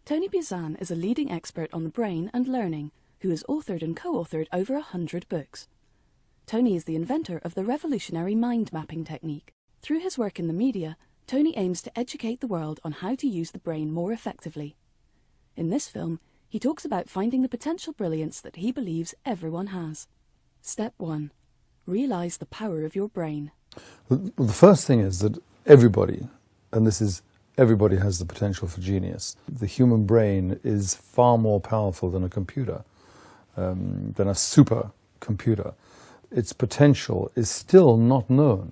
Tony Buzan is a leading expert on the brain and learning, who has authored and co-authored over 100 books. Tony is the inventor of the revolutionary mind mapping technique. Through his work in the media, Tony aims to educate the world on how to use the brain more effectively. In this film, he talks about finding the potential brilliance that he believes everyone has. Step 1. Realize the power of your brain. Well, the first thing is that everybody, and this is everybody, has the potential for genius. The human brain is far more powerful than a computer, than a supercomputer. Its potential is still not known,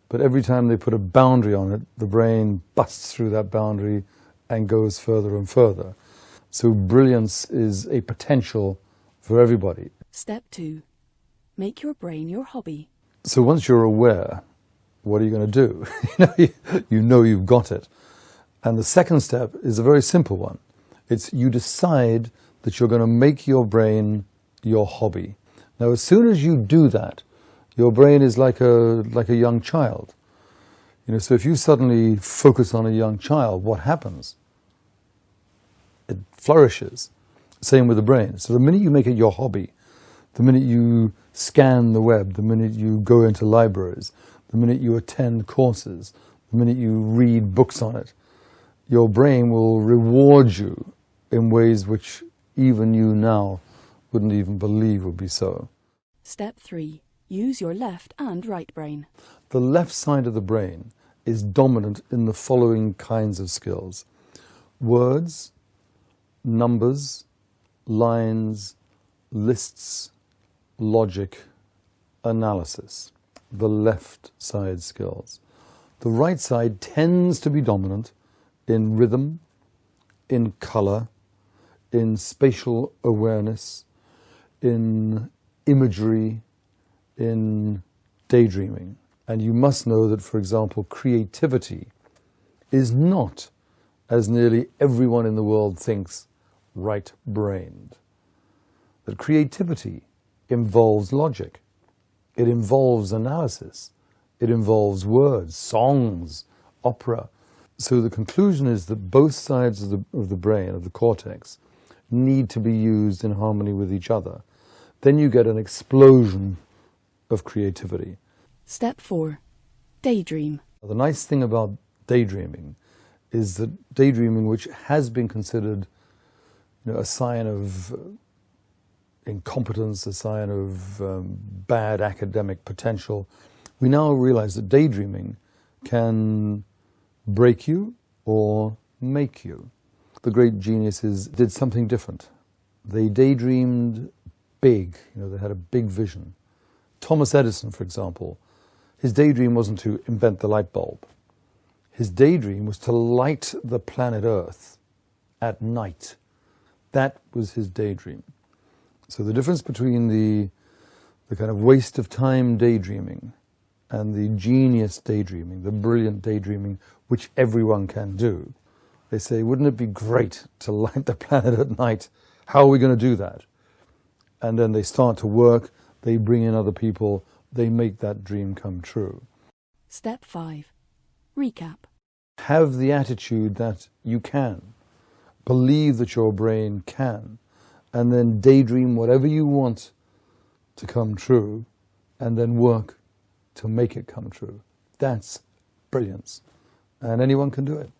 but every time they put a boundary on it, the brain busts through that boundary and goes further and further. So brilliance is a potential for everybody. Step 2. Make your brain your hobby. So once you're aware, what are you going to do? you know you've got it. And the second step is a very simple one. It's you decide that you're going to make your brain your hobby. Now, as soon as you do that, your brain is like a young child. So if you suddenly focus on a young child, what happens? It flourishes. Same with the brain. So the minute you make it your hobby, the minute you scan the web, the minute you go into libraries, the minute you attend courses, the minute you read books on it, your brain will reward you in ways which even you now wouldn't even believe would be so. Step 3. Use your left and right brain. The left side of the brain is dominant in the following kinds of skills: words, numbers, lines, lists, logic, analysis. The left side skills. The right side tends to be dominant in rhythm, in color, in spatial awareness, in imagery, in daydreaming. And you must know that, for example, creativity is not, as nearly everyone in the world thinks, right-brained. That creativity involves logic. It involves analysis. It involves words, songs, opera. So the conclusion is that both sides of the brain, of the cortex, need to be used in harmony with each other. Then you get an explosion of creativity. Step 4. Daydream. The nice thing about daydreaming is that daydreaming, which has been considered a sign of incompetence, a sign of bad academic potential, we now realize that daydreaming can break you or make you. The great geniuses did something different. They daydreamed big, they had a big vision. Thomas Edison, for example, his daydream wasn't to invent the light bulb. His daydream was to light the planet Earth at night. That was his daydream. So the difference between the kind of waste of time daydreaming and the genius daydreaming, the brilliant daydreaming, which everyone can do. They say, wouldn't it be great to light the planet at night? How are we going to do that? And then they start to work, they bring in other people, they make that dream come true. Step 5. Recap. Have the attitude that you can. Believe that your brain can. And then daydream whatever you want to come true, and then work to make it come true. That's brilliance. And anyone can do it.